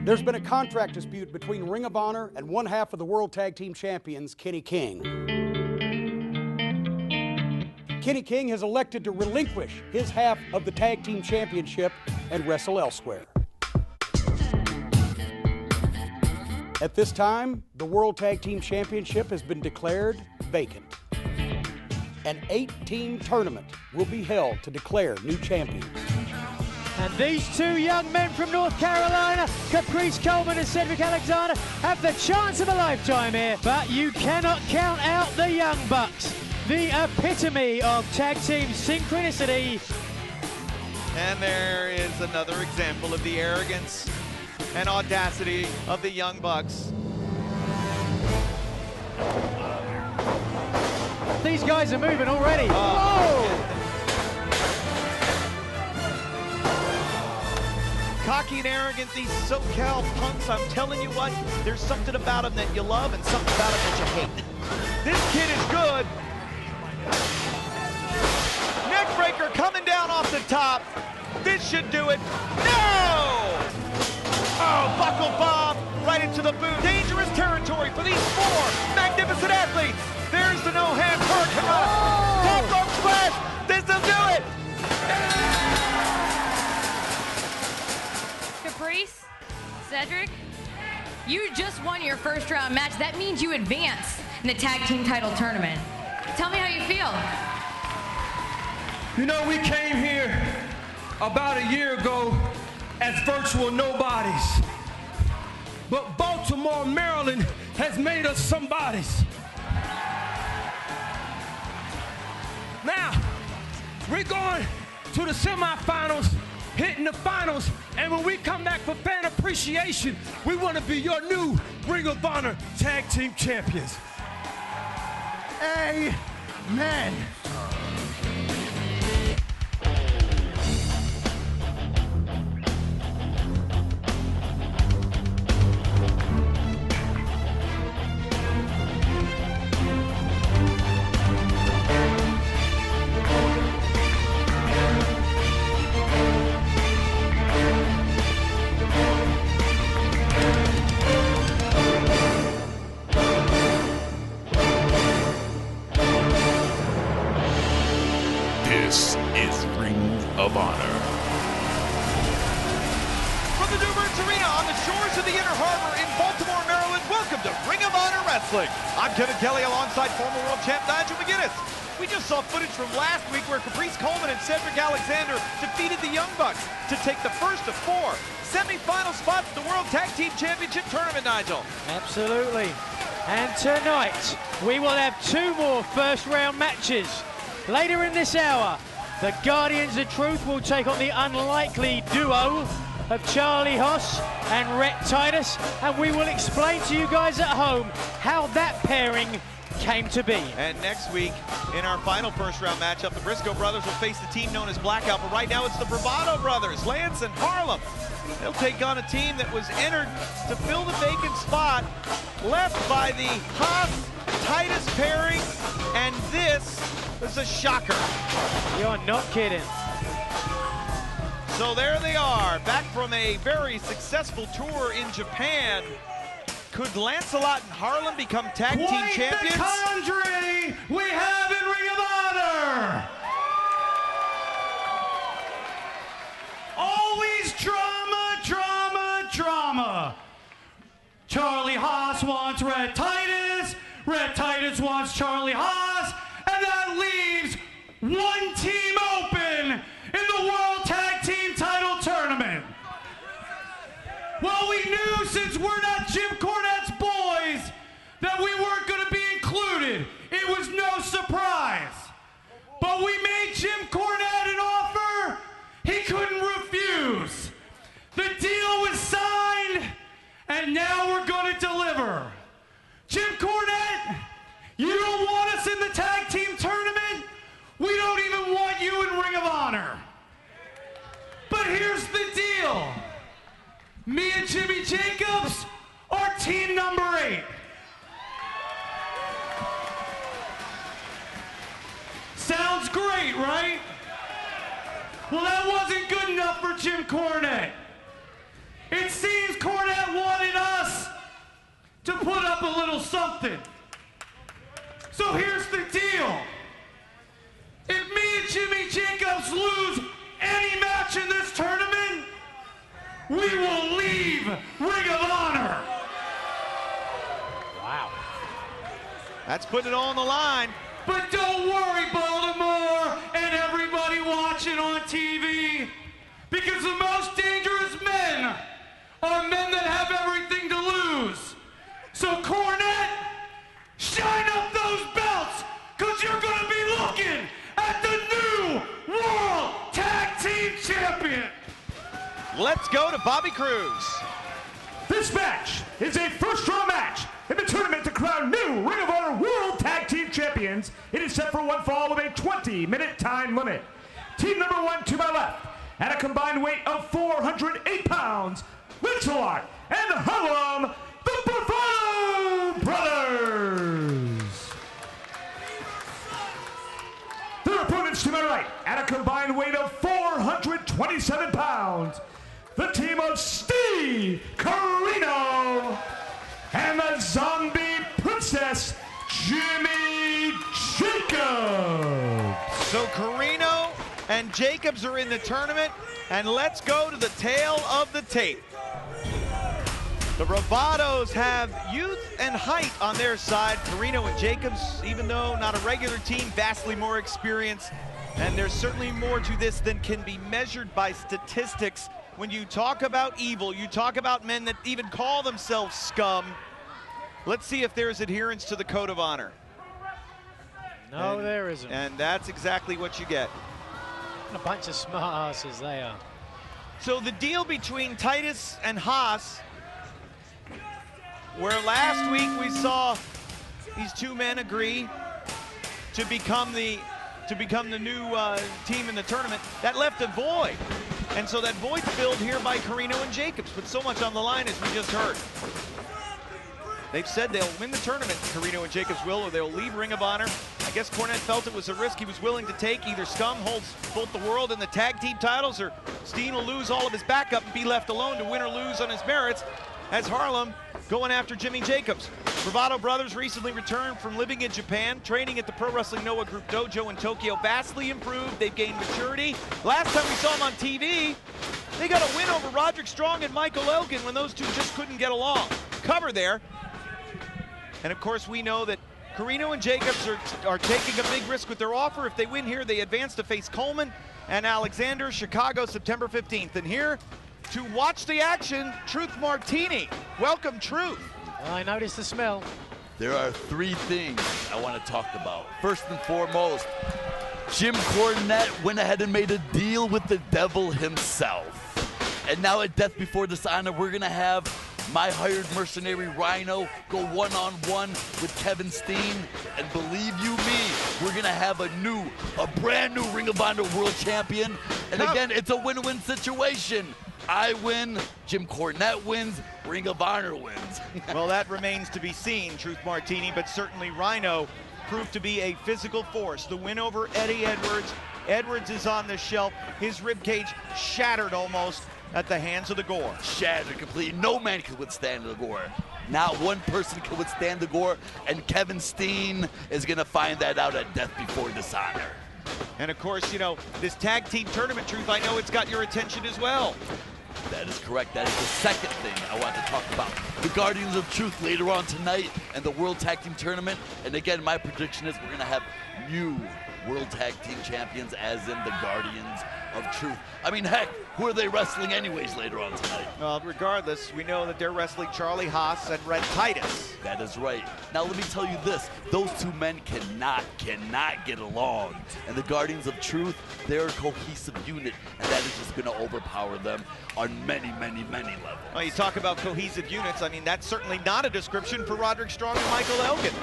There's been a contract dispute between Ring of Honor and one half of the World Tag Team Champions, Kenny King. Kenny King has elected to relinquish his half of the Tag Team Championship and wrestle elsewhere. At this time, the World Tag Team Championship has been declared vacant. An 8-team tournament will be held to declare new champions. And these two young men from North Carolina, Caprice Coleman and Cedric Alexander, have the chance of a lifetime here. But you cannot count out the Young Bucks, the epitome of tag team synchronicity. And there is another example of the arrogance and audacity of the Young Bucks. These guys are moving already. Cocky and arrogant, these SoCal punks, I'm telling you what, there's something about them that you love and something about them that you hate. This kid is good. Neckbreaker coming down off the top. This should do it. No! Oh, buckle bomb right into the boot. Dangerous territory for these four magnificent athletes. There's the no-hand hurricane. Top rope splash. This'll do it. Caprice, Cedric, you just won your first round match. That means you advance in the tag team title tournament. Tell me how you feel. You know, we came here about a year ago as virtual nobodies. But Baltimore, Maryland has made us somebodies. Now, we're going to the semifinals, hitting the finals, and when we come back for fan appreciation, we want to be your new Ring of Honor Tag Team Champions. Amen. This is Ring of Honor. From the Newbridge Arena on the shores of the Inner Harbor in Baltimore, Maryland, welcome to Ring of Honor Wrestling. I'm Kevin Kelly alongside former world champ Nigel Mcguinness. We just saw footage from last week where Caprice Coleman and Cedric Alexander defeated the Young Bucks to take the first of 4 semi-final spots at the World Tag Team Championship Tournament, Nigel. Absolutely. And tonight, we will have 2 more first-round matches. Later in this hour, the Guardians of Truth will take on the unlikely duo of Charlie Haas and Rhett Titus, and we will explain to you guys at home how that pairing came to be. And next week, in our final first-round matchup, the Briscoe brothers will face the team known as Blackout, but right now it's the Bravado brothers, Lance and Harlem. They'll take on a team that was entered to fill the vacant spot left by the Haas-Titus pairing, and this is a shocker. You're not kidding. So there they are, back from a very successful tour in Japan. Could Lancelot and Harlem become tag team champions? Quite the conjuring we have in Ring of Honor. Always drama, drama, drama. Charlie Haas wants Rhett Titus. Rhett Titus wants Charlie Haas. And that leaves one team open in the World Tag Team Title Tournament. Well, we knew since we're not Jim Cornette's boys that we weren't going to be included. It was no surprise. But we made Jim Cornette an offer he couldn't refuse. The deal was signed, and now we're going to deliver. Jim Cornette, you don't want us in the tag team tournament? We don't even want you in Ring of Honor. But here's the deal. Me and Jimmy Jacobs are team number 8. Sounds great, right? Well, that wasn't good enough for Jim Cornette. It seems Cornette up a little something. So here's the deal. If me and Jimmy Jacobs lose any match in this tournament, we will leave Ring of Honor. Wow. That's putting it all on the line. But don't worry, Baltimore and everybody watching on TV, because the most dangerous men are men that have everything to lose. So Cornette, shine up those belts, because you're going to be looking at the new World Tag Team Champion. Let's go to Bobby Cruz. This match is a first-round match in the tournament to crown new Ring of Honor World Tag Team Champions. It is set for one fall with a 20-minute time limit. Team number 1 to my left, at a combined weight of 408 pounds, Lancelot and Harlem, the Bravado Brothers. Their opponents to my right, at a combined weight of 427 pounds, the team of Steve Corino and the Zombie Princess, Jimmy Jacobs. So Corino and Jacobs are in the tournament, and let's go to the tail of the tape. The Bravados have youth and height on their side. Corino and Jacobs, even though not a regular team, vastly more experience. And there's certainly more to this than can be measured by statistics. When you talk about evil, you talk about men that even call themselves scum. Let's see if there's adherence to the code of honor. No, there isn't. And that's exactly what you get. A bunch of smart asses they are. So the deal between Titus and Haas, where last week we saw these two men agree to become the new team in the tournament, that left a void. And so that void's filled here by Corino and Jacobs, but so much on the line as we just heard. They've said they'll win the tournament, Corino and Jacobs will, or they'll leave Ring of Honor. I guess Cornette felt it was a risk he was willing to take. Either Scum holds both the world and the tag team titles, or Steen will lose all of his backup and be left alone to win or lose on his merits, as Harlem going after Jimmy Jacobs. Bravado Brothers recently returned from living in Japan, training at the Pro Wrestling Noah Group Dojo in Tokyo. Vastly improved, they've gained maturity. Last time we saw them on TV, they got a win over Roderick Strong and Michael Elgin when those two just couldn't get along. Cover there. And of course we know that Corino and Jacobs are taking a big risk with their offer. If they win here, they advance to face Coleman and Alexander, Chicago, September 15th. And here to watch the action, Truth Martini. Welcome, Truth. Well, I noticed the smell. There are three things I want to talk about. First and foremost, Jim Cornette went ahead and made a deal with the devil himself. And now at Death Before Dishonor, we're going to have my hired mercenary Rhino go one-on-one with Kevin Steen. And believe you me, we're going to have a brand new Ring of Honor World Champion. And again, it's a win-win situation. I win, Jim Cornette wins, Ring of Honor wins. Well, that remains to be seen, Truth Martini, but certainly Rhino proved to be a physical force. The win over Eddie Edwards. Edwards is on the shelf. His ribcage shattered almost at the hands of the Gore. Shattered completely. No man could withstand the Gore. Not one person can withstand the Gore, and Kevin Steen is going to find that out at Death Before Dishonor. And of course, you know, this tag team tournament, Truth, I know it's got your attention as well. That is correct. That is the second thing I want to talk about. The Guardians of Truth later on tonight and the World Tag Team Tournament. And again, my prediction is we're going to have new World Tag Team Champions, as in the Guardians of Truth. I mean, heck, who are they wrestling anyways later on tonight? Well, regardless, we know that they're wrestling Charlie Haas and Rhett Titus. That is right. Now, let me tell you this. Those two men cannot get along. And the Guardians of Truth, they're a cohesive unit, and that is just going to overpower them on many levels. Well, you talk about cohesive units. I mean, that's certainly not a description for Roderick Strong and Michael Elgin.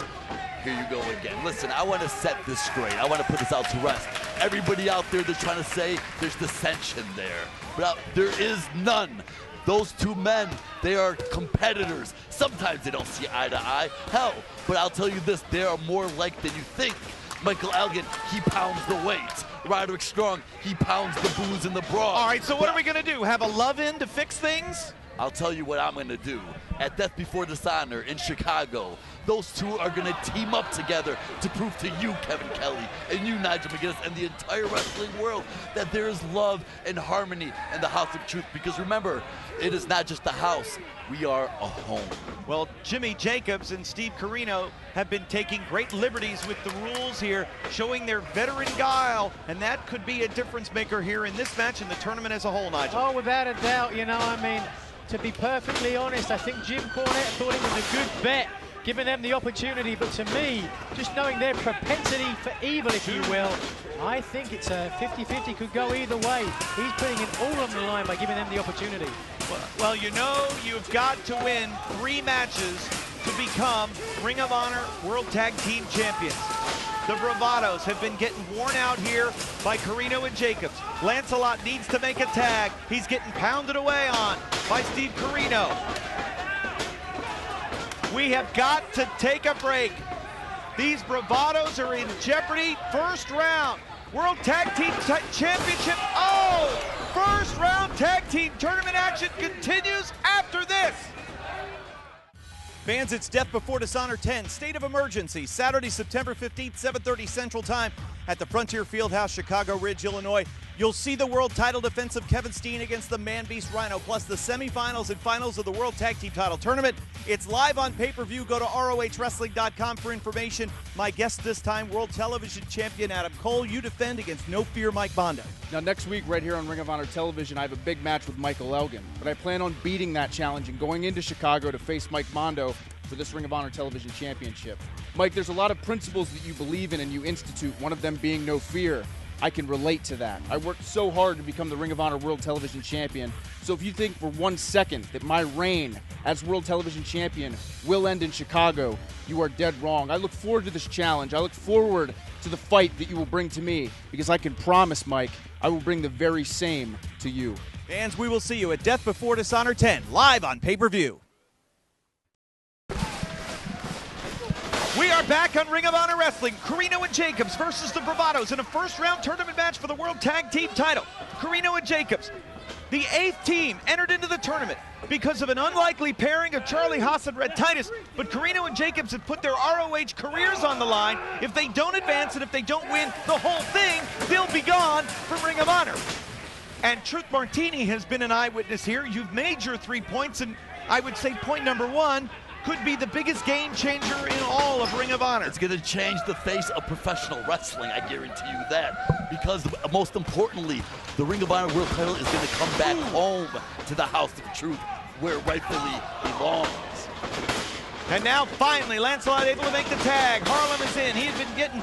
Here you go again. Listen, I want to set this straight. I want to put this out to rest. Everybody out there, they're trying to say there's dissension there. But there is none. Those two men, they are competitors. Sometimes they don't see eye to eye. Hell, but I'll tell you this, they are more alike than you think. Michael Elgin, he pounds the weights. Roderick Strong, he pounds the booze and the bra. All right, so what are we going to do? Have a love-in to fix things? I'll tell you what I'm going to do. At Death Before Dishonor in Chicago, those two are going to team up together to prove to you, Kevin Kelly, and you, Nigel Mcguinness, and the entire wrestling world that there is love and harmony in the House of Truth. Because remember, it is not just a house, we are a home. Well, Jimmy Jacobs and Steve Corino have been taking great liberties with the rules here, showing their veteran guile, and that could be a difference maker here in this match and the tournament as a whole, Nigel. Oh, without a doubt, you know, I mean, to be perfectly honest, I think Jim Cornette thought it was a good bet, giving them the opportunity, but to me, just knowing their propensity for evil, if you will, I think it's a 50-50, could go either way. He's putting it all on the line by giving them the opportunity. Well, you know you've got to win 3 matches to become Ring of Honor World Tag Team Champions. The bravados have been getting worn out here by Corino and Jacobs. Lancelot needs to make a tag. He's getting pounded away on by Steve Corino. We have got to take a break. These bravados are in jeopardy. First round, World Tag Team Championship. Oh, first round tag team tournament action continues after this. Fans, it's Death Before Dishonor 10, State of Emergency, Saturday, September 15th, 7:30 Central Time at the Frontier Fieldhouse, Chicago Ridge, Illinois. You'll see the world title defense of Kevin Steen against the Man-Beast Rhino, plus the semifinals and finals of the World Tag Team Title Tournament. It's live on pay-per-view. Go to ROHWrestling.com for information. My guest this time, World Television Champion Adam Cole. You defend against No Fear Mike Bondo. Now, next week, right here on Ring of Honor Television, I have a big match with Michael Elgin, but I plan on beating that challenge and going into Chicago to face Mike Bondo for this Ring of Honor Television Championship. Mike, there's a lot of principles that you believe in and you institute, one of them being no fear. I can relate to that. I worked so hard to become the Ring of Honor World Television Champion, so if you think for 1 second that my reign as World Television Champion will end in Chicago, you are dead wrong. I look forward to this challenge. I look forward to the fight that you will bring to me, because I can promise, Mike, I will bring the very same to you. Fans, we will see you at Death Before Dishonor 10, live on pay-per-view. We are back on Ring of Honor Wrestling. Corino and Jacobs versus the Bravados in a first-round tournament match for the World Tag Team title. Corino and Jacobs, the 8th team, entered into the tournament because of an unlikely pairing of Charlie Haas and Rhett Titus, but Corino and Jacobs have put their ROH careers on the line. If they don't advance and if they don't win the whole thing, they'll be gone from Ring of Honor. And Truth Martini has been an eyewitness here. You've made your 3 points, and I would say point number 1 could be the biggest game changer in all of Ring of Honor. It's going to change the face of professional wrestling, I guarantee you that. Because most importantly, the Ring of Honor World title is going to come back home to the House of Truth, where it rightfully belongs. And now finally, Lancelot able to make the tag. Harlem is in. He has been getting,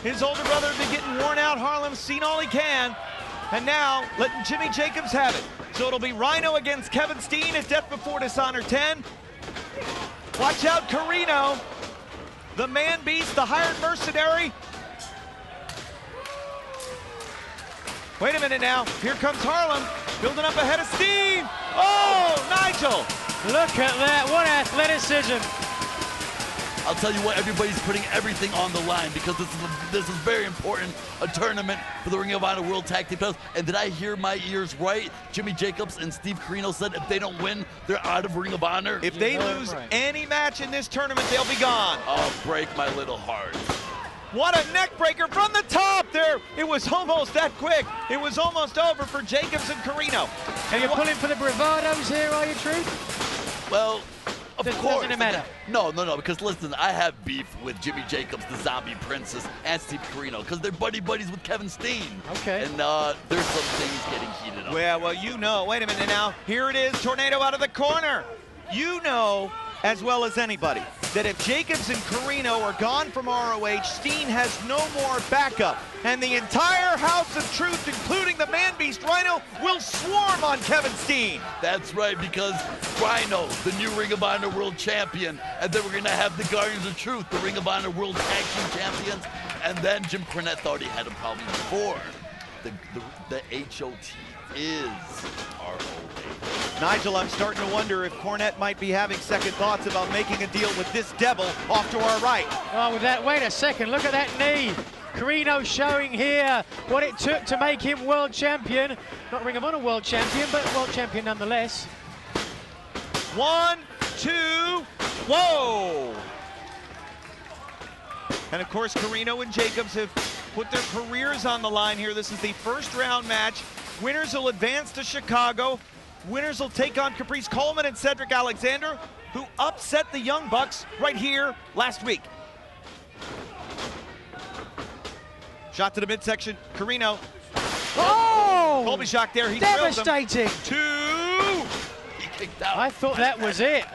his older brother has been getting worn out. Harlem's seen all he can. And now letting Jimmy Jacobs have it. So it'll be Rhino against Kevin Steen at Death Before Dishonor 10. Watch out, Corino, the Man-Beast, the hired mercenary. Wait a minute now. Here comes Harlem, building up ahead of Steve. Oh, Nigel. Look at that, what athleticism. I'll tell you what, everybody's putting everything on the line because this is very important, a tournament for the Ring of Honor World Tag Team titles. And did I hear my ears right? Jimmy Jacobs and Steve Corino said if they don't win, they're out of Ring of Honor. If they lose any match in this tournament, they'll be gone. Oh, break my little heart. What a neck breaker from the top there. It was almost that quick. It was almost over for Jacobs and Corino. And you're pulling for the bravados here, are you, Truth? Well, of course. Doesn't it matter? No, because listen, I have beef with Jimmy Jacobs, the Zombie Princess, and Steve Corino, because they're buddies with Kevin Steen. Okay. And there's some things getting heated up. Well, you know, wait a minute now. Here it is, Tornado out of the corner. You know as well as anybody that if Jacobs and Corino are gone from ROH, Steen has no more backup. And the entire House of Truth, including the Man-Beast Rhino, will swarm on Kevin Steen. That's right, because Rhino, the new Ring of Honor World Champion, and then we're going to have the Guardians of Truth, the Ring of Honor World Tag Team Champions, and then Jim Cornette thought he had him probably before. The HOT is ROH. Nigel, I'm starting to wonder if Cornette might be having second thoughts about making a deal with this devil off to our right. Oh, with that, wait a second, look at that knee. Corino showing here what it took to make him world champion. Not Ring of Honor world champion, but world champion nonetheless. 1, 2, whoa! And of course, Carino and Jacobs have put their careers on the line here. This is the first round match. Winners will advance to Chicago. Winners will take on Caprice Coleman and Cedric Alexander, who upset the Young Bucks right here last week. Shot to the midsection, Carino. Oh! Colby shock there, he devastating. 2. He kicked out. I thought that was it.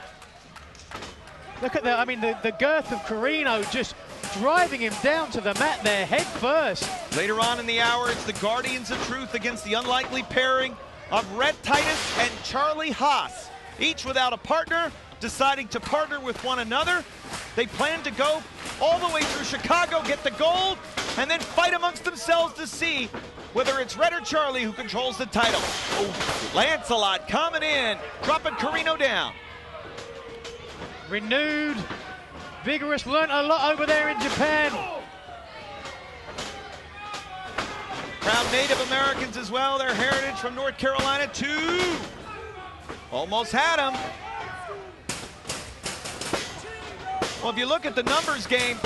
Look at that, I mean, the girth of Carino just driving him down to the mat there, head first. Later on in the hour, it's the Guardians of Truth against the unlikely pairing of Rhett Titus and Charlie Haas. Each without a partner, deciding to partner with one another. They plan to go all the way through Chicago, get the gold, and then fight amongst themselves to see whether it's Rhett or Charlie who controls the title. Oh, Lancelot coming in, dropping Carino down. Renewed, vigorous, learned a lot over there in Japan. Proud Native Americans as well, their heritage from North Carolina, 2. Almost had him. Well, if you look at the numbers game,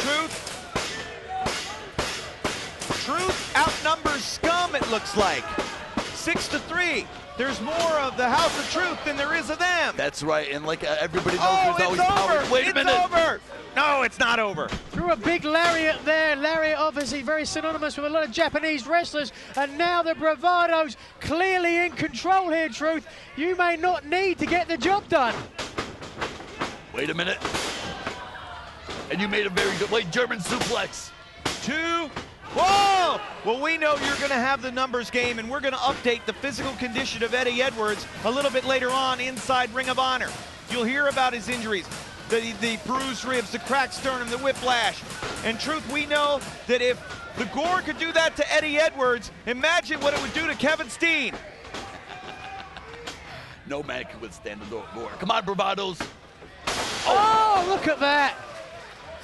Truth outnumbers Scum, it looks like. 6-3. There's more of the House of Truth than there is of them. That's right, and like everybody knows, there's always power. Wait a minute. It's over. No, it's not over. Threw a big lariat there. Lariat obviously very synonymous with a lot of Japanese wrestlers. And now the bravado's clearly in control here, Truth. You may not need to get the job done. Wait a minute. And you made a very good, like, German suplex. 2. Whoa! Well, we know you're going to have the numbers game, and we're going to update the physical condition of Eddie Edwards a little bit later on inside Ring of Honor. You'll hear about his injuries, the bruised ribs, the cracked sternum, the whiplash. And Truth, we know that if the Gore could do that to Eddie Edwards, imagine what it would do to Kevin Steen. No man can withstand the Gore. Come on, bravados. Oh, look at that.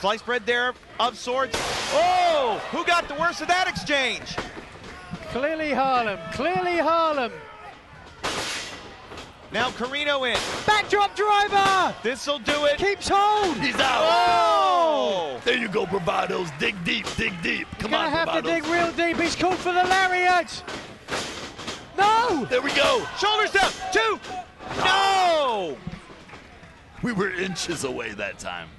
Sliced bread there of sorts. Oh, who got the worst of that exchange? Clearly Harlem, clearly Harlem. Now Carino in. Backdrop driver. This'll do it. Keeps hold. He's out. Oh! There you go, bravados. Dig deep, dig deep. Come on, Gonna have bravados. to dig real deep. He's called for the lariat. No. There we go. Shoulders down. 2. No! We were inches away that time.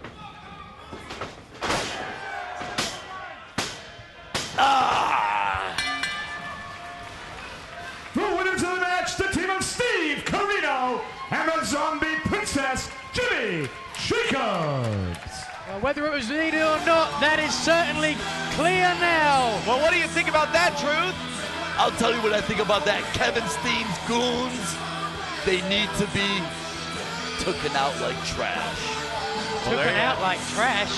The winners of the match, the team of Steve Carino and the Zombie Princess, Jimmy Jacobs. Well, whether it was needed or not, that is certainly clear now. Well, what do you think about that, Truth? I'll tell you what I think about that. Kevin Steen's goons, they need to be taken out like trash. Taken out like trash.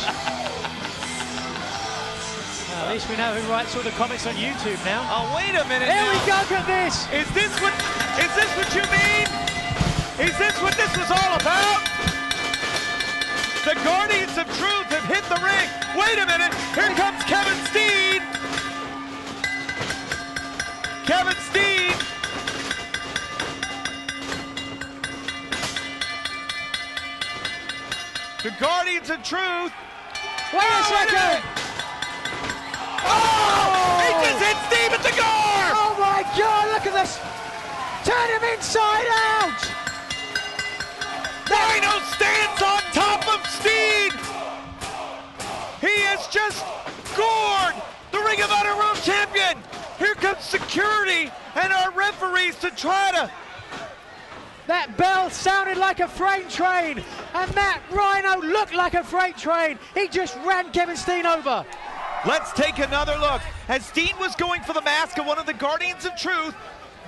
At least we know who writes all the comments on YouTube now. Oh, wait a minute. Here we now. go, look at this. Is this what you mean? Is this what this was all about? The Guardians of Truth have hit the ring. Wait a minute. Here comes Kevin Steen. Kevin Steen. The Guardians of Truth. Wait a second. Oh! He just hit Steve at the Gore! Oh my God, look at this. Turn him inside out. Rhino stands on top of Steen. He has just gored the Ring of Honor World Champion. Here comes security and our referees to try to... That bell sounded like a freight train, and that Rhino looked like a freight train. He just ran Kevin Steen over. Let's take another look. As Steen was going for the mask of one of the Guardians of Truth,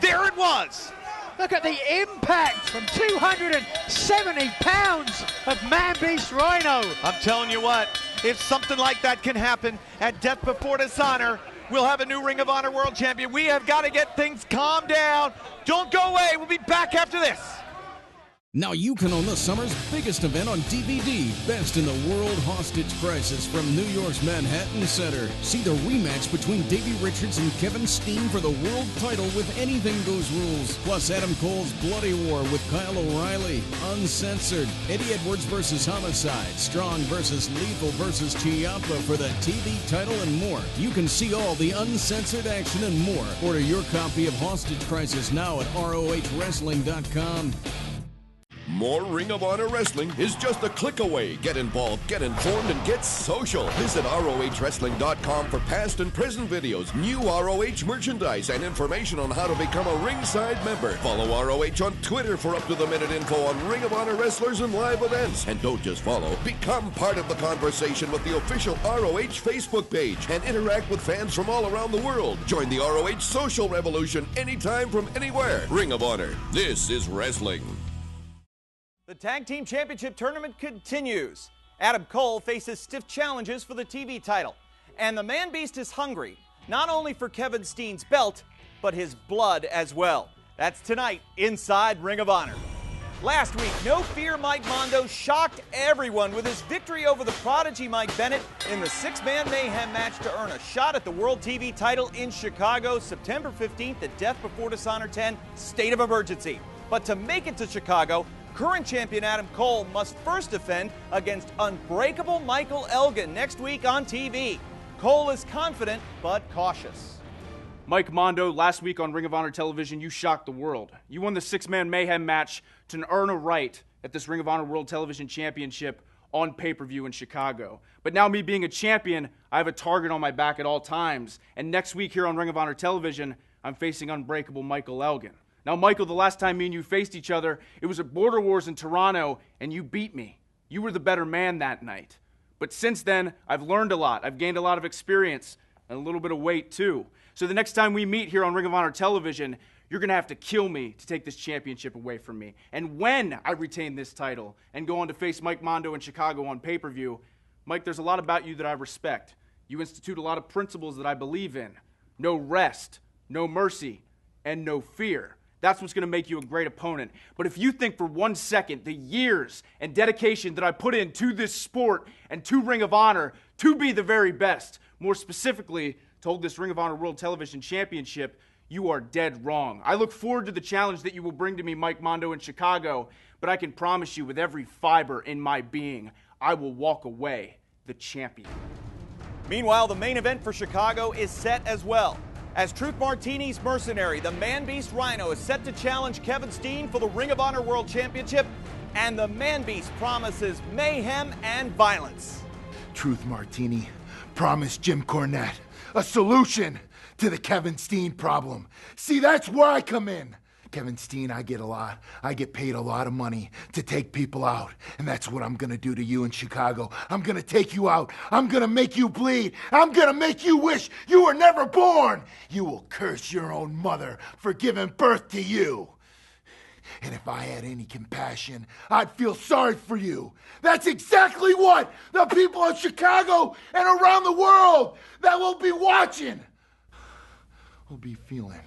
there it was. Look at the impact from 270 pounds of Man-Beast Rhino. I'm telling you what, if something like that can happen at Death Before Dishonor, we'll have a new Ring of Honor World Champion. We have got to get things calmed down. Don't go away. We'll be back after this. Now you can own the summer's biggest event on DVD, Best in the World Hostage Crisis from New York's Manhattan Center. See the rematch between Davey Richards and Kevin Steen for the world title with Anything Goes rules. Plus Adam Cole's Bloody War with Kyle O'Reilly. Uncensored. Eddie Edwards versus Homicide. Strong versus Lethal versus Chiappa for the TV title and more. You can see all the uncensored action and more. Order your copy of Hostage Crisis now at ROHWrestling.com. More Ring of Honor Wrestling is just a click away. Get involved, get informed, and get social. Visit ROHWrestling.com for past and present videos, new ROH merchandise, and information on how to become a ringside member. Follow ROH on Twitter for up-to-the-minute info on Ring of Honor wrestlers and live events. And don't just follow, become part of the conversation with the official ROH Facebook page and interact with fans from all around the world. Join the ROH social revolution anytime from anywhere. Ring of Honor, this is wrestling. The Tag Team Championship Tournament continues. Adam Cole faces stiff challenges for the TV title. And the Man Beast is hungry, not only for Kevin Steen's belt, but his blood as well. That's tonight inside Ring of Honor. Last week, No Fear Mike Mondo shocked everyone with his victory over the prodigy Mike Bennett in the six-man mayhem match to earn a shot at the World TV title in Chicago, September 15th at Death Before Dishonor 10, State of Emergency. But to make it to Chicago, current champion Adam Cole must first defend against unbreakable Michael Elgin next week on TV. Cole is confident but cautious. Mike Mondo, last week on Ring of Honor television, you shocked the world. You won the six-man mayhem match to earn a right at this Ring of Honor World Television Championship on pay-per-view in Chicago. But now me being a champion, I have a target on my back at all times. And next week here on Ring of Honor television, I'm facing unbreakable Michael Elgin. Now, Michael, the last time me and you faced each other, it was at Border Wars in Toronto, and you beat me. You were the better man that night. But since then, I've learned a lot. I've gained a lot of experience and a little bit of weight, too. So the next time we meet here on Ring of Honor television, you're going to have to kill me to take this championship away from me. And when I retain this title and go on to face Mike Mondo in Chicago on pay-per-view, Mike, there's a lot about you that I respect. You institute a lot of principles that I believe in. No rest, no mercy, and no fear. That's what's going to make you a great opponent. But if you think for 1 second the years and dedication that I put into this sport and to Ring of Honor to be the very best, more specifically to hold this Ring of Honor World Television Championship, you are dead wrong. I look forward to the challenge that you will bring to me, Mike Mondo, in Chicago, but I can promise you with every fiber in my being, I will walk away the champion. Meanwhile, the main event for Chicago is set as well. As Truth Martini's mercenary, the Man Beast Rhino is set to challenge Kevin Steen for the Ring of Honor World Championship, and the Man Beast promises mayhem and violence. Truth Martini promised Jim Cornette a solution to the Kevin Steen problem. See, that's where I come in. Kevin Steen, I get paid a lot of money to take people out. And that's what I'm gonna do to you in Chicago. I'm gonna take you out. I'm gonna make you bleed. I'm gonna make you wish you were never born. You will curse your own mother for giving birth to you. And if I had any compassion, I'd feel sorry for you. That's exactly what the people of Chicago and around the world that will be watching will be feeling.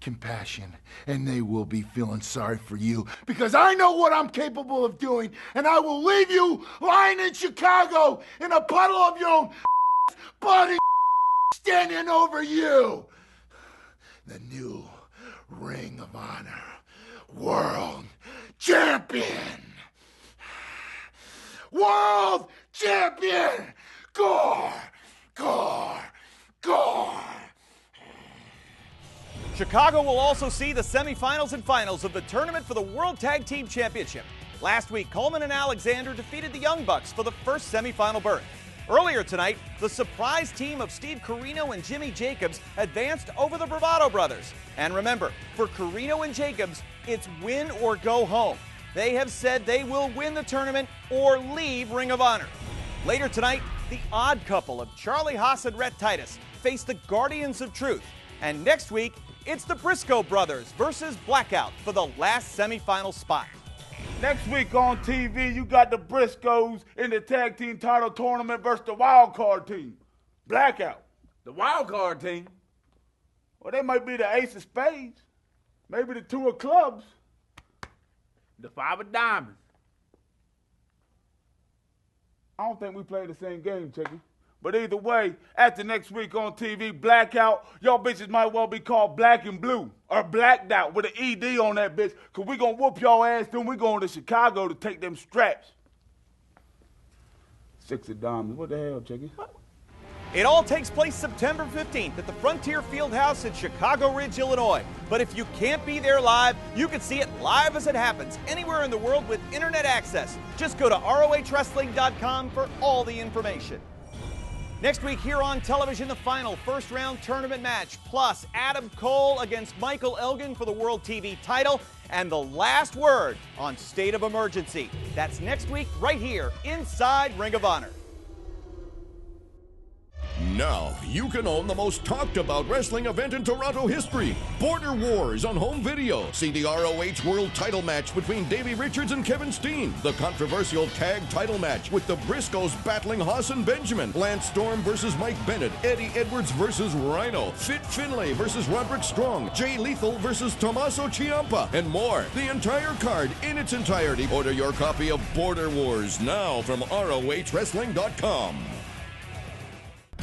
Compassion, and they will be feeling sorry for you because I know what I'm capable of doing, and I will leave you lying in Chicago in a puddle of your own bloody standing over you. The new Ring of Honor World Champion. World Champion. Gore, gore, gore. Chicago will also see the semifinals and finals of the tournament for the World Tag Team Championship. Last week, Coleman and Alexander defeated the Young Bucks for the first semifinal berth. Earlier tonight, the surprise team of Steve Corino and Jimmy Jacobs advanced over the Bravado Brothers. And remember, for Corino and Jacobs, it's win or go home. They have said they will win the tournament or leave Ring of Honor. Later tonight, the odd couple of Charlie Haas and Rhett Titus face the Guardians of Truth. And next week, it's the Briscoe brothers versus Blackout for the last semifinal spot. Next week on TV, you got the Briscoes in the tag team title tournament versus the wild card team. Blackout. The wild card team? Well, they might be the ace of spades. Maybe the two of clubs. The 5 of diamonds. I don't think we played the same game, Chicky. But either way, after next week on TV, Blackout, y'all bitches might well be called Black and Blue, or Blacked Out with an ED on that bitch, because we gonna whoop y'all ass, then we going to Chicago to take them straps. 6 of diamonds. What the hell, Chicky? It all takes place September 15th at the Frontier Fieldhouse in Chicago Ridge, Illinois. But if you can't be there live, you can see it live as it happens anywhere in the world with internet access. Just go to ROHWrestling.com for all the information. Next week here on television, the final first-round tournament match, plus Adam Cole against Michael Elgin for the World TV title, and the last word on State of Emergency. That's next week right here inside Ring of Honor. Now, you can own the most talked about wrestling event in Toronto history, Border Wars on home video. See the ROH World title match between Davey Richards and Kevin Steen, the controversial tag title match with the Briscoes battling Haas and Benjamin, Lance Storm versus Mike Bennett, Eddie Edwards versus Rhino, Fit Finlay versus Roderick Strong, Jay Lethal versus Tommaso Ciampa, and more. The entire card in its entirety. Order your copy of Border Wars now from ROHWrestling.com.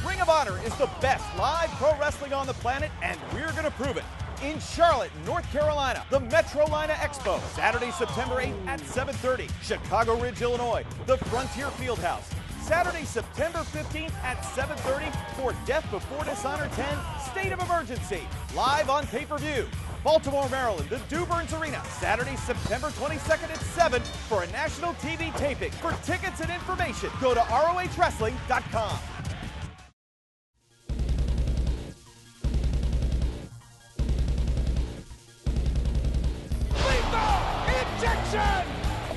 Ring of Honor is the best live pro wrestling on the planet, and we're going to prove it. In Charlotte, North Carolina, the Metrolina Expo, Saturday, September 8th at 7:30. Chicago Ridge, Illinois, the Frontier Fieldhouse, Saturday, September 15th at 7:30 for Death Before Dishonor 10, State of Emergency, live on pay-per-view. Baltimore, Maryland, the Duburn's Arena, Saturday, September 22nd at 7 for a national TV taping. For tickets and information, go to ROHWrestling.com.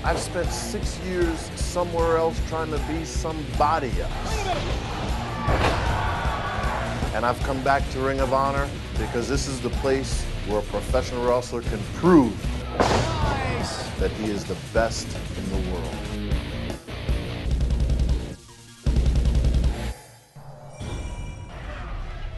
I've spent 6 years somewhere else trying to be somebody else. And I've come back to Ring of Honor because this is the place where a professional wrestler can prove that he is the best in the world.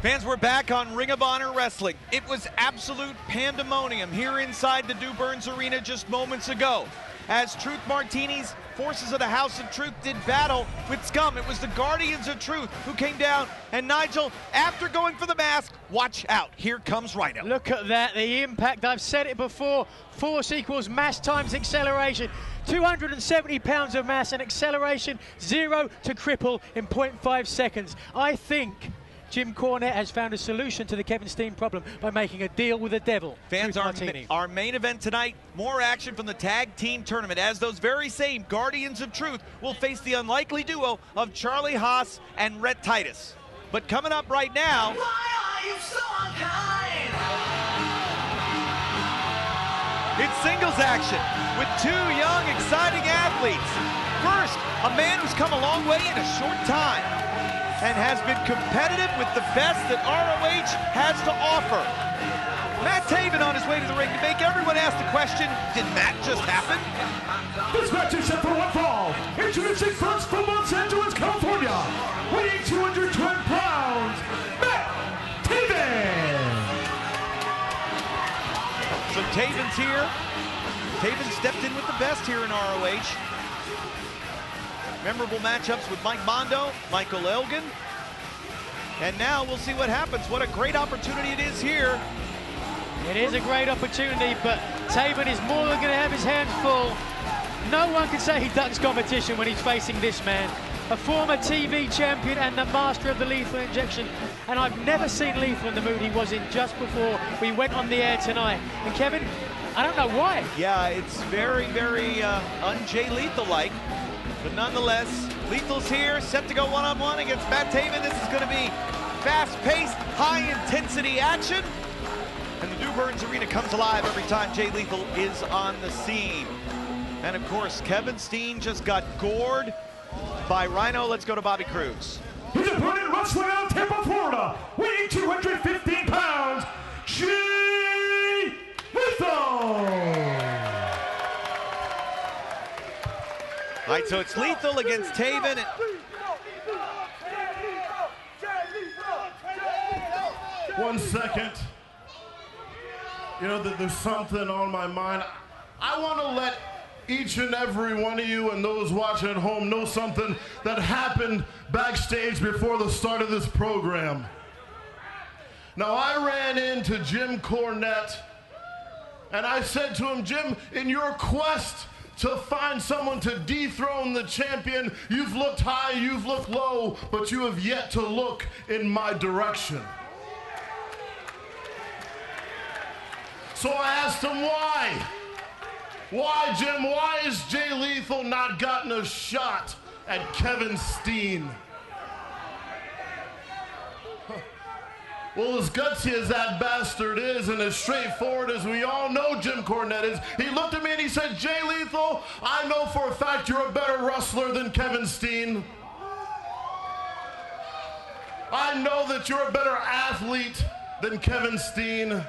Fans, we're back on Ring of Honor Wrestling. It was absolute pandemonium here inside the Duburn's Arena just moments ago. As Truth Martini's forces of the House of Truth did battle with Scum. It was the Guardians of Truth who came down. And Nigel, after going for the mask, watch out. Here comes Rhino. Look at that, the impact. I've said it before. Force equals mass times acceleration. 270 pounds of mass and acceleration, 0 to cripple in 0.5 seconds. I think Jim Cornette has found a solution to the Kevin Steen problem by making a deal with the devil. Fans, our main event tonight, more action from the tag team tournament as those very same Guardians of Truth will face the unlikely duo of Charlie Haas and Rhett Titus. But coming up right now, it's singles action with 2 young, exciting athletes. First, a man who's come a long way in a short time and has been competitive with the best that ROH has to offer. Matt Taven on his way to the ring to make everyone ask the question, did Matt just happen? This match is set for one fall. Introducing first from Los Angeles, California, weighing 212 pounds, Matt Taven. So Taven's here. Taven stepped in with the best here in ROH. Memorable matchups with Mike Mondo, Michael Elgin. And now we'll see what happens. What a great opportunity it is here. It is a great opportunity, but Taven is more than going to have his hands full. No one can say he ducks competition when he's facing this man. A former TV champion and the master of the lethal injection. And I've never seen Lethal in the mood he was in just before we went on the air tonight. And Kevin, I don't know why. Yeah, it's very, very un-Jay Lethal-like. But nonetheless, Lethal's here, set to go one-on-one against Matt Taven. This is going to be fast-paced, high-intensity action. And the Duburn's Arena comes alive every time Jay Lethal is on the scene. And of course, Kevin Steen just got gored by Rhino. Let's go to Bobby Cruz. His opponent wrestling out of Tampa, Florida, weighing 215 pounds, Jay Lethal. All right, so it's Lethal against Taven. 1 second. You know, there's something on my mind. I want to let each and every one of you and those watching at home know something that happened backstage before the start of this program. Now, I ran into Jim Cornette and I said to him, Jim, in your quest to find someone to dethrone the champion, you've looked high, you've looked low, but you have yet to look in my direction. So I asked him why. Why, Jim, why has Jay Lethal not gotten a shot at Kevin Steen? Well, as gutsy as that bastard is and as straightforward as we all know Jim Cornette is, he looked at me and he said, Jay Lethal, I know for a fact you're a better wrestler than Kevin Steen. I know that you're a better athlete than Kevin Steen.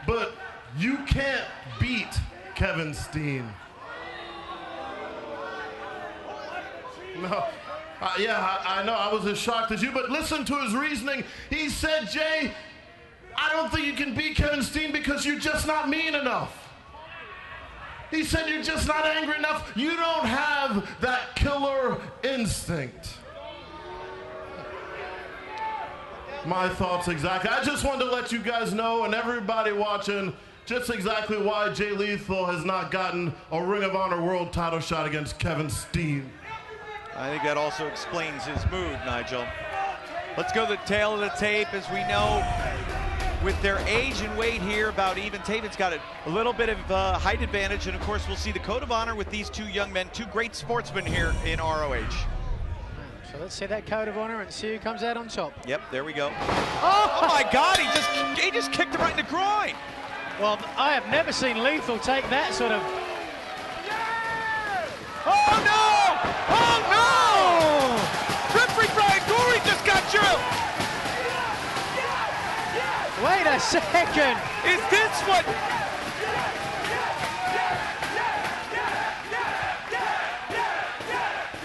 But you can't beat Kevin Steen. No. Yeah, I know, I was as shocked as you, but listen to his reasoning. He said, Jay, I don't think you can beat Kevin Steen because you're just not mean enough. He said you're just not angry enough. You don't have that killer instinct. My thoughts exactly. I just wanted to let you guys know and everybody watching just exactly why Jay Lethal has not gotten a Ring of Honor World title shot against Kevin Steen. I think that also explains his mood, Nigel. Let's go to the tail of the tape. As we know, with their age and weight here, about even. Taven's got a little bit of height advantage, and of course we'll see the code of honor with these two young men, two great sportsmen here in ROH. So let's see that code of honor and see who comes out on top. Yep, there we go. Oh my God, he just kicked him right in the groin. Well, I have never seen Lethal take that sort of... Oh no! Oh no! Referee Brian Gorey just got drilled! Wait a second! Is this what...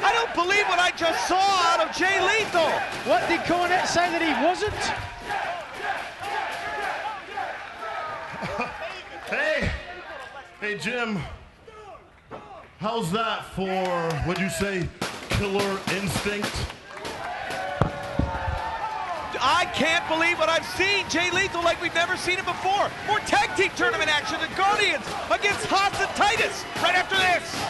I don't believe what I just saw out of Jay Lethal! What did Cornette say that he wasn't? Hey Jim, how's that for, what'd you say, killer instinct? I can't believe what I've seen. Jay Lethal like we've never seen him before. More tag team tournament action. The Guardians against Haas and Titus right after this.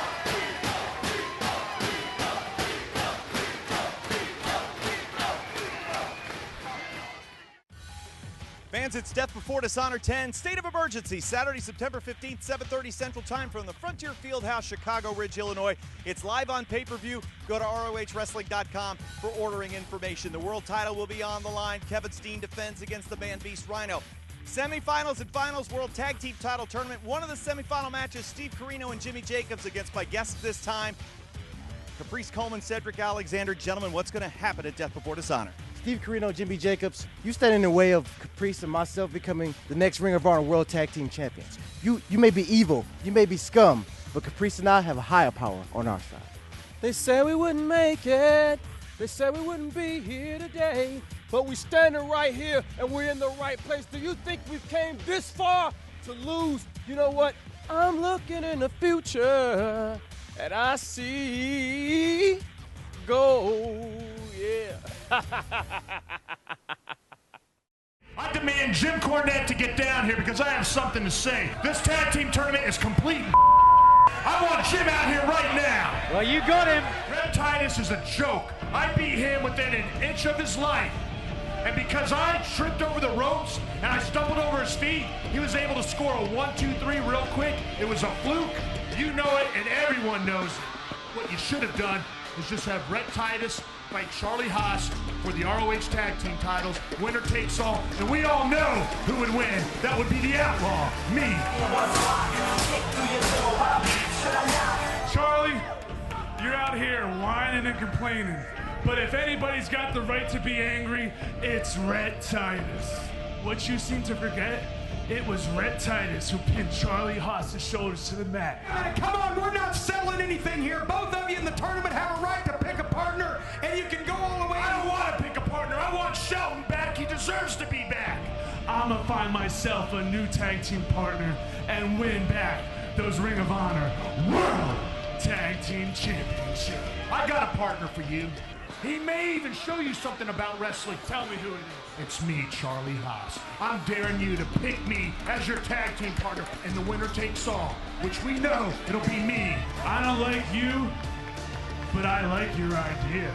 Fans, it's Death Before Dishonor 10, State of Emergency, Saturday, September 15th, 7:30 Central Time from the Frontier Fieldhouse, Chicago Ridge, Illinois. It's live on pay-per-view. Go to ROHWrestling.com for ordering information. The world title will be on the line. Kevin Steen defends against the Man-Beast Rhino. Semifinals and finals, World Tag Team Title Tournament. One of the semifinal matches, Steve Corino and Jimmy Jacobs against my guests this time, Caprice Coleman, Cedric Alexander. Gentlemen, what's going to happen at Death Before Dishonor? Steve Corino, Jimmy Jacobs, you stand in the way of Caprice and myself becoming the next Ring of Honor World Tag Team Champions. You may be evil, you may be scum, but Caprice and I have a higher power on our side. They said we wouldn't make it, they said we wouldn't be here today, but we standing right here and we're in the right place. Do you think we've came this far to lose? You know what? I'm looking in the future and I see gold, yeah. I demand Jim Cornette to get down here because I have something to say. This tag team tournament is complete. I want Jim out here right now. Well, you got him. Rhett Titus is a joke. I beat him within an inch of his life. And because I tripped over the ropes and I stumbled over his feet, he was able to score a 1-2-3 real quick. It was a fluke. You know it, and everyone knows it. What you should have done is just have Rhett Titus fight Charlie Haas for the ROH Tag Team titles. Winner takes all, and we all know who would win. That would be the Outlaw, me. Charlie, you're out here whining and complaining, but if anybody's got the right to be angry, it's Rhett Titus. What you seem to forget, it was Rhett Titus who pinned Charlie Haas's shoulders to the mat. Come on, we're not settling anything here. Both of you in the tournament have a right to pick a partner, and you can go all the way. I don't want to pick a partner. I want Shelton back. He deserves to be back. I'm gonna find myself a new tag team partner and win back those Ring of Honor World Tag Team Championship. I got a partner for you. He may even show you something about wrestling. Tell me who it is. It's me, Charlie Haas. I'm daring you to pick me as your tag team partner, and the winner takes all, which we know it'll be me. I don't like you, but I like your idea.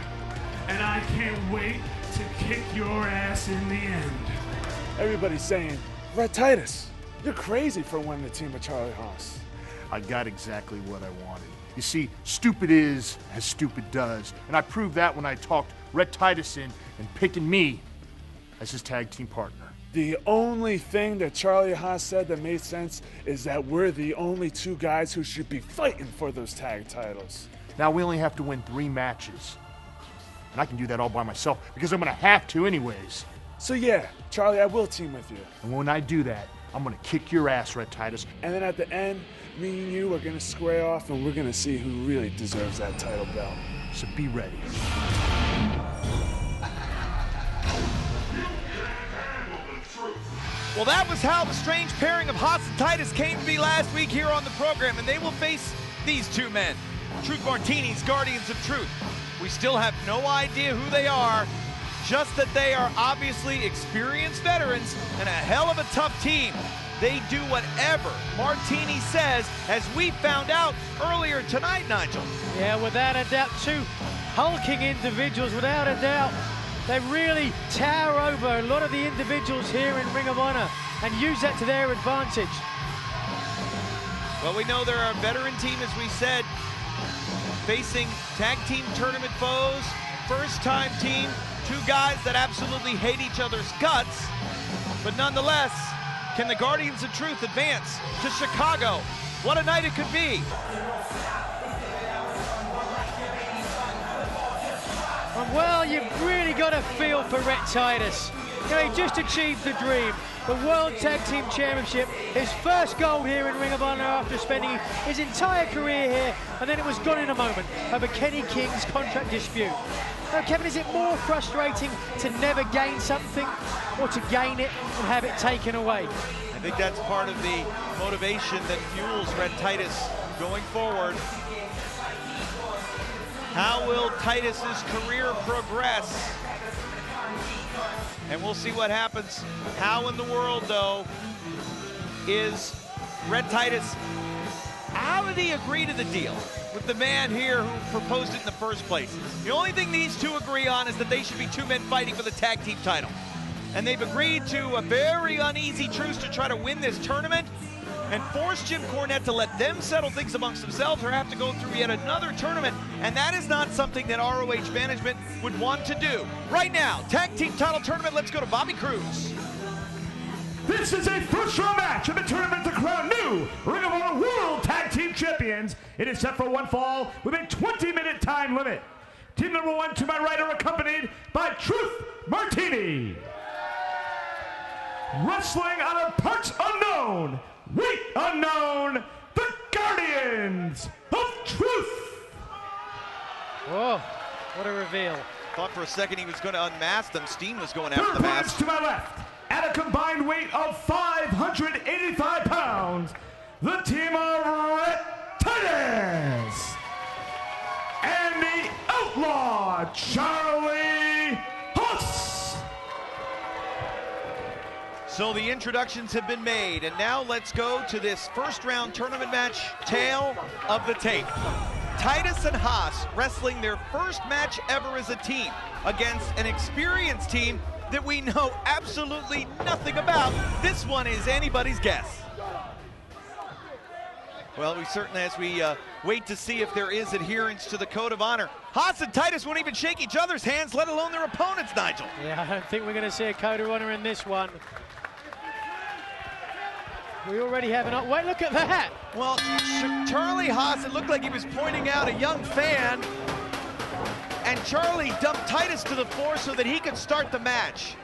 And I can't wait to kick your ass in the end. Everybody's saying, Rhett Titus, you're crazy for winning the team with Charlie Haas. I got exactly what I wanted. You see, stupid is as stupid does. And I proved that when I talked Rhett Titus in and picking me as his tag team partner. The only thing that Charlie Haas said that made sense is that we're the only two guys who should be fighting for those tag titles. Now we only have to win 3 matches. And I can do that all by myself because I'm going to have to anyways. So yeah, Charlie, I will team with you. And when I do that, I'm going to kick your ass, Rhett Titus. And then at the end, me and you are going to square off and we're going to see who really deserves that title belt. So be ready. Well, that was how the strange pairing of Haas and Titus came to be last week here on the program, and they will face these two men, Truth Martini's Guardians of Truth. We still have no idea who they are, just that they are obviously experienced veterans and a hell of a tough team. They do whatever Martini says, as we found out earlier tonight, Nigel. Yeah, without a doubt, 2 hulking individuals, without a doubt. They really tower over a lot of the individuals here in Ring of Honor and use that to their advantage. Well, we know they're a veteran team, as we said, facing tag team tournament foes, first-time team, 2 guys that absolutely hate each other's guts, but nonetheless, can the Guardians of Truth advance to Chicago? What a night it could be. Well, you've really got a feel for Rhett Titus. You know, he just achieved the dream. The World Tag Team Championship, his first goal here in Ring of Honor after spending his entire career here, and then it was gone in a moment over Kenny King's contract dispute. Now, Kevin, is it more frustrating to never gain something or to gain it and have it taken away? I think that's part of the motivation that fuels Rhett Titus going forward. How will Titus's career progress? And we'll see what happens. How in the world, though, is Rhett Titus, how did he agree to the deal with the man here who proposed it in the first place? The only thing these 2 agree on is that they should be 2 men fighting for the tag team title. And they've agreed to a very uneasy truce to try to win this tournament and force Jim Cornette to let them settle things amongst themselves or have to go through yet another tournament. And that is not something that ROH management would want to do. Right now, tag team title tournament, let's go to Bobby Cruz. This is a first-round match in the tournament to crown new Ring of Honor World Tag Team Champions. It is set for 1 fall with a 20-minute time limit. Team number 1 to my right are accompanied by Truth Martini. Wrestling out of parts unknown, weight unknown, the Guardians of Truth. Whoa, what a reveal. Thought for a second he was going to unmask them. Steen was going after the mask. To my left, at a combined weight of 585 pounds, the team of Rhett Titus and the Outlaw Charlie Haas. So the introductions have been made, and now let's go to this first round tournament match, tail of the tape. Titus and Haas wrestling their first match ever as a team against an experienced team that we know absolutely nothing about. This one is anybody's guess. Well, we certainly, as we wait to see if there is adherence to the code of honor. Haas and Titus won't even shake each other's hands, let alone their opponents, Nigel. Yeah, I don't think we're going to see a code of honor in this one. We already have an... Wait, look at that! Well, Charlie Haas, it looked like he was pointing out a young fan, and Charlie dumped Titus to the floor so that he could start the match.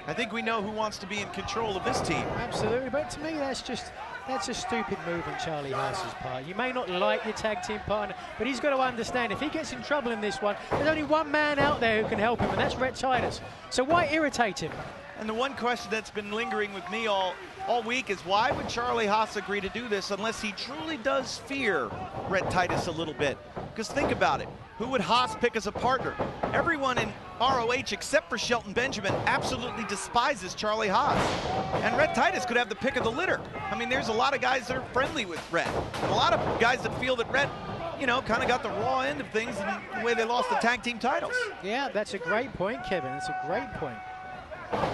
I think we know who wants to be in control of this team. Absolutely, but to me, that's a stupid move on Charlie Haas's part. You may not like your tag team partner, but he's got to understand if he gets in trouble in this one, there's only one man out there who can help him, and that's Rhett Titus. So why irritate him? And the one question that's been lingering with me all all week is why would Charlie Haas agree to do this unless he truly does fear Rhett Titus a little bit? Because think about it. Who would Haas pick as a partner? Everyone in ROH except for Shelton Benjamin absolutely despises Charlie Haas. And Rhett Titus could have the pick of the litter. I mean, there's a lot of guys that are friendly with Rhett. And a lot of guys that feel that Rhett, you know, kind of got the raw end of things in the way they lost the tag team titles. Yeah, that's a great point, Kevin. That's a great point.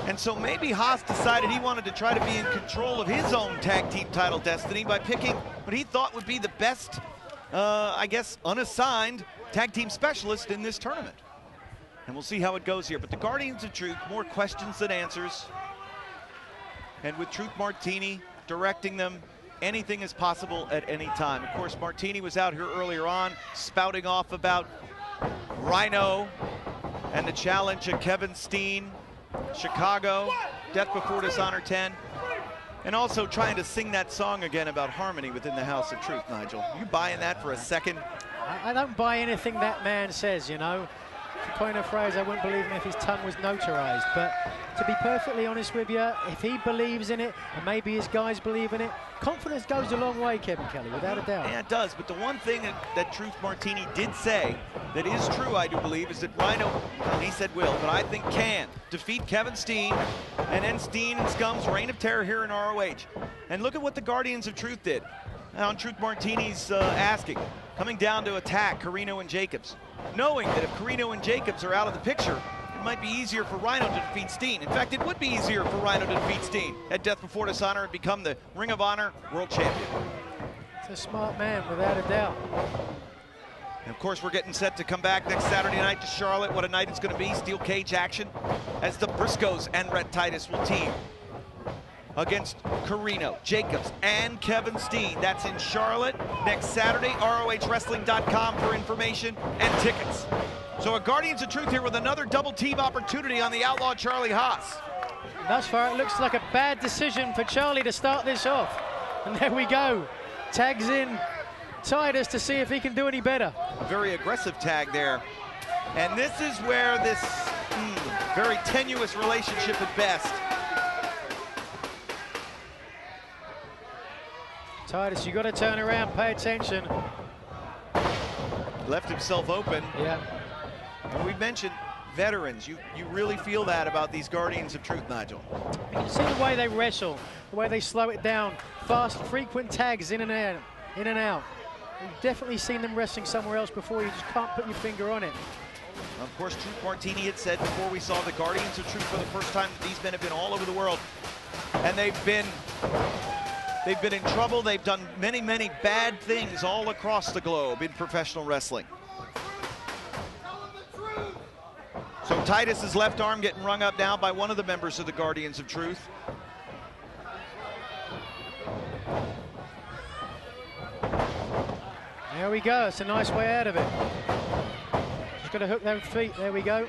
And so maybe Haas decided he wanted to try to be in control of his own tag team title destiny by picking what he thought would be the best, I guess, unassigned tag team specialist in this tournament. And we'll see how it goes here. But the Guardians of Truth, more questions than answers. And with Truth Martini directing them, anything is possible at any time. Of course, Martini was out here earlier on spouting off about Rhino and the challenge of Kevin Steen, Chicago, Death Before Dishonor 10, and also trying to sing that song again about harmony within the House of Truth, Nigel. You buying that for a second? I don't buy anything that man says, you know. To coin a phrase, I wouldn't believe him if his tongue was notarized. But to be perfectly honest with you, if he believes in it, and maybe his guys believe in it, confidence goes a long way, Kevin Kelly, without a doubt. Yeah, it does. But the one thing that Truth Martini did say that is true, I do believe, is that Rhino, well, he said will, but I think can defeat Kevin Steen and end Steen and Scum's reign of terror here in ROH. And look at what the Guardians of Truth did. On Truth Martini's asking, coming down to attack Carino and Jacobs, knowing that if Carino and Jacobs are out of the picture, it might be easier for Rhino to defeat Steen. In fact, it would be easier for Rhino to defeat Steen at Death Before Dishonor and become the Ring of Honor World Champion. It's a smart man, without a doubt. And of course, we're getting set to come back next Saturday night to Charlotte. What a night it's going to be. Steel cage action as the Briscoes and Rhett Titus will team against Carino, Jacobs, and Kevin Steen. That's in Charlotte next Saturday. ROHWrestling.com for information and tickets. So a Guardians of Truth here with another double team opportunity on the outlaw Charlie Haas. Thus far, it looks like a bad decision for Charlie to start this off. And there we go. Tags in Titus to see if he can do any better. A very aggressive tag there. And this is where this very tenuous relationship at best. Titus, you got to turn around, pay attention. Left himself open. Yeah. And we mentioned veterans. You really feel that about these Guardians of Truth, Nigel. You can see the way they wrestle, the way they slow it down. Fast, frequent tags in and out, in and out. You've definitely seen them wrestling somewhere else before. You just can't put your finger on it. Of course, Truth Martini had said before we saw the Guardians of Truth for the first time that these men have been all over the world. And they've been in trouble. They've done many, many bad things all across the globe in professional wrestling. So Titus's left arm getting rung up now by one of the members of the Guardians of Truth. There we go. It's a nice way out of it. Just got to hook those feet. There we go.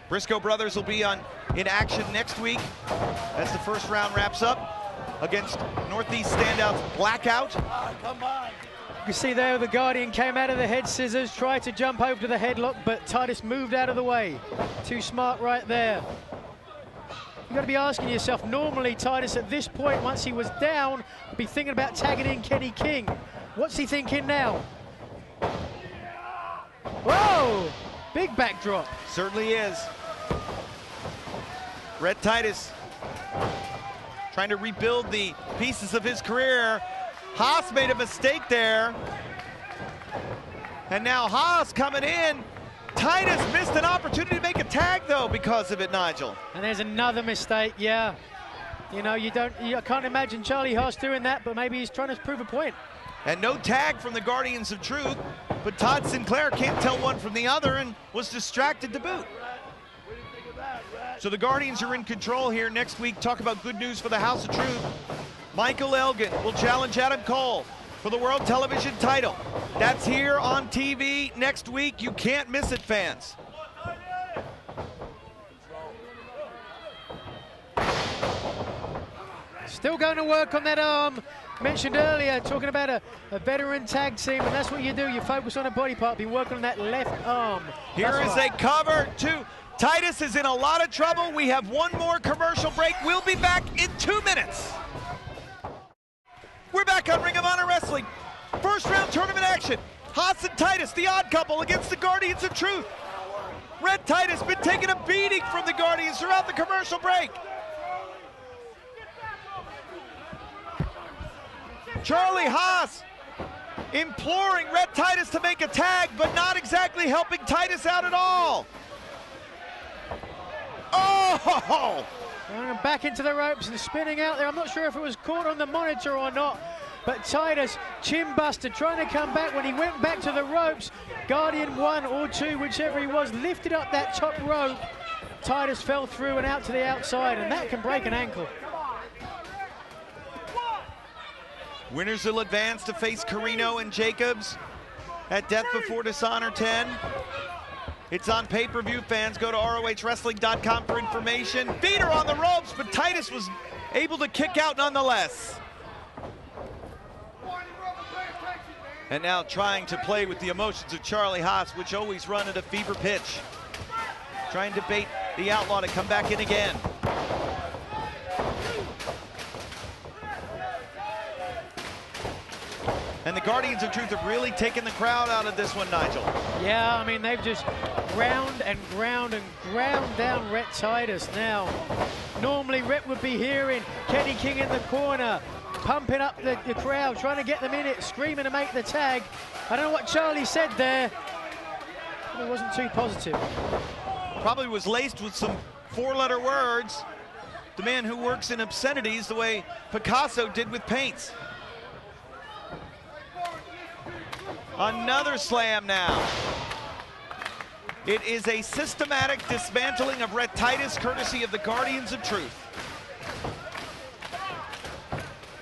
Briscoe brothers will be in action next week as the first round wraps up against Northeast standouts Blackout. Come on. You see there the Guardian came out of the head scissors, tried to jump over to the headlock, but Titus moved out of the way. Too smart right there. You got to be asking yourself, normally Titus at this point, once he was down, would be thinking about tagging in Kenny King. What's he thinking now? Whoa! Big backdrop. Certainly is. Rhett Titus trying to rebuild the pieces of his career. Haas made a mistake there. And now Haas coming in. Titus missed an opportunity to make a tag though because of it, Nigel. And there's another mistake, yeah. You know, I can't imagine Charlie Haas doing that, but maybe he's trying to prove a point. And no tag from the Guardians of Truth, but Todd Sinclair can't tell one from the other and was distracted to boot. So the Guardians are in control here next week. Talk about good news for the House of Truth. Michael Elgin will challenge Adam Cole for the World Television title. That's here on TV next week. You can't miss it, fans. Still going to work on that arm. Mentioned earlier, talking about a veteran tag team, and that's what you do. You focus on a body part. Been working on that left arm. Here is a cover to Titus is in a lot of trouble. We have one more commercial break. We'll be back in 2 minutes. We're back on Ring of Honor Wrestling. First round tournament action. Haas and Titus, the odd couple, against the Guardians of Truth. Rhett Titus been taking a beating from the Guardians throughout the commercial break. Charlie Haas imploring Rhett Titus to make a tag, but not exactly helping Titus out at all. Oh! And back into the ropes and spinning out there. I'm not sure if it was caught on the monitor or not, but Titus, chin buster, trying to come back. When he went back to the ropes, Guardian 1 or 2, whichever he was, lifted up that top rope. Titus fell through and out to the outside, and that can break an ankle. Winners will advance to face Carino and Jacobs at Death Before Dishonor 10. It's on pay-per-view. Fans, go to ROHWrestling.com for information. Beater on the ropes, but Titus was able to kick out nonetheless. And now trying to play with the emotions of Charlie Haas, which always run at a fever pitch. Trying to bait the Outlaw to come back in again. And the Guardians of Truth have really taken the crowd out of this one, Nigel. Yeah, I mean, they've just ground and ground and ground down Rhett Titus now. Normally, Rhett would be here in Kenny King in the corner, pumping up the crowd, trying to get them in it, screaming to make the tag. I don't know what Charlie said there, but it wasn't too positive. Probably was laced with some four-letter words. The man who works in obscenities the way Picasso did with paints. Another slam now. It is a systematic dismantling of Rhett Titus, courtesy of the Guardians of Truth.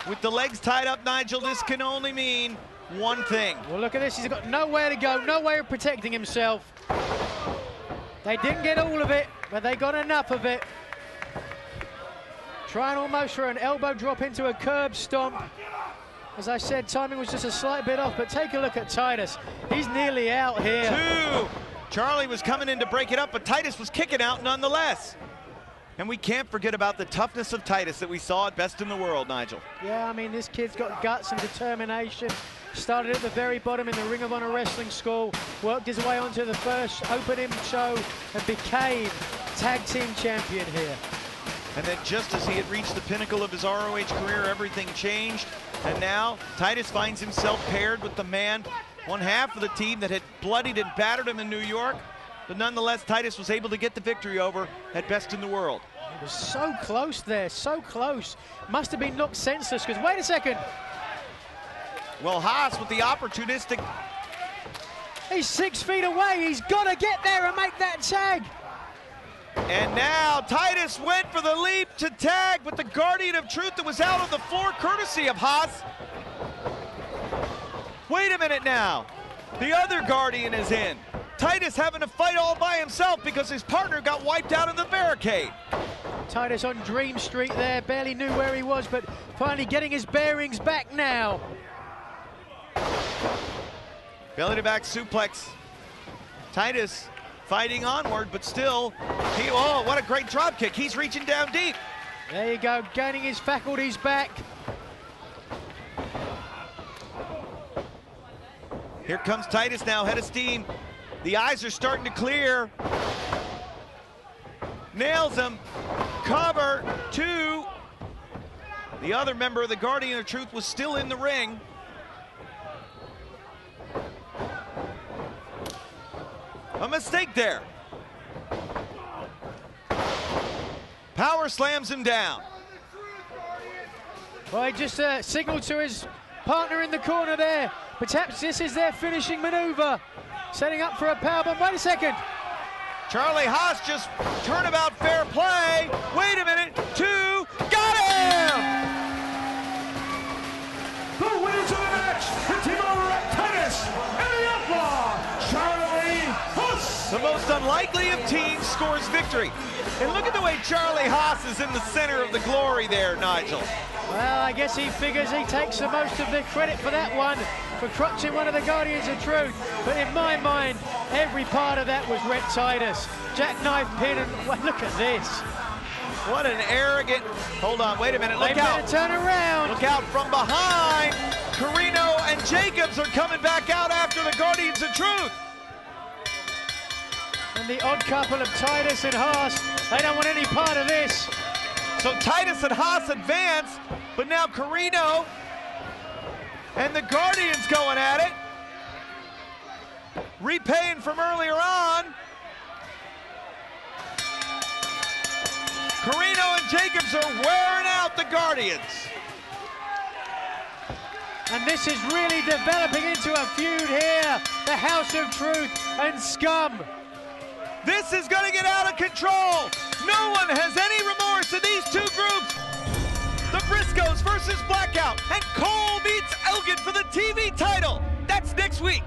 With the legs tied up, Nigel, this can only mean one thing. Well, look at this. He's got nowhere to go, no way of protecting himself. They didn't get all of it, but they got enough of it. Trying almost for an elbow drop into a curb stomp. As I said, timing was just a slight bit off, but take a look at Titus. He's nearly out here. Two. Charlie was coming in to break it up, but Titus was kicking out nonetheless. And we can't forget about the toughness of Titus that we saw at Best in the World, Nigel. Yeah, I mean, this kid's got guts and determination. Started at the very bottom in the Ring of Honor Wrestling School, worked his way onto the first opening show, and became tag team champion here. And then just as he had reached the pinnacle of his ROH career, everything changed. And now Titus finds himself paired with the man, one half of the team that had bloodied and battered him in New York. But nonetheless, Titus was able to get the victory over at Best in the World. It was so close there, so close. Must have been knocked senseless, because wait a second. Well, Haas with the opportunistic. He's 6 feet away. He's got to get there and make that tag. And now Titus went for the leap to tag, but the Guardian of Truth that was out on the floor, courtesy of Haas. Wait a minute now. The other Guardian is in. Titus having to fight all by himself because his partner got wiped out of the barricade. Titus on Dream Street there, barely knew where he was, but finally getting his bearings back now. Belly to back suplex. Titus fighting onward, but still, oh, what a great drop kick. He's reaching down deep. There you go, gaining his faculties back. Here comes Titus now, head of steam. The eyes are starting to clear. Nails him. Cover, 2. The other member of the Guardian of Truth was still in the ring. A mistake there. Power slams him down. Well, he just signaled to his partner in the corner there. Perhaps this is their finishing maneuver. Setting up for a powerbomb. Wait a second. Charlie Haas just turnabout fair play. Wait a minute. 2. Got him! The winners of the match, the team of Rhett Titus and the Outlaw, Charlie Haas. The most unlikely of teams scores victory. And look at the way Charlie Haas is in the center of the glory there, Nigel. Well, I guess he figures he takes the most of the credit for that one, for crotching one of the Guardians of Truth. But in my mind, every part of that was Rhett Titus. Jackknife pin, and well, look at this. What an arrogant, hold on, wait a minute, look out. They better turn around. Look out from behind. Carino and Jacobs are coming back out after the Guardians of Truth. And the odd couple of Titus and Haas, they don't want any part of this. So Titus and Haas advance, but now Carino and the Guardians going at it. Repaying from earlier on. Carino and Jacobs are wearing out the Guardians. And this is really developing into a feud here. The House of Truth and Scum. This is going to get out of control. No one has any remorse in these two groups. The Briscoes versus Blackout, and Cole beats Elgin for the TV title. That's next week.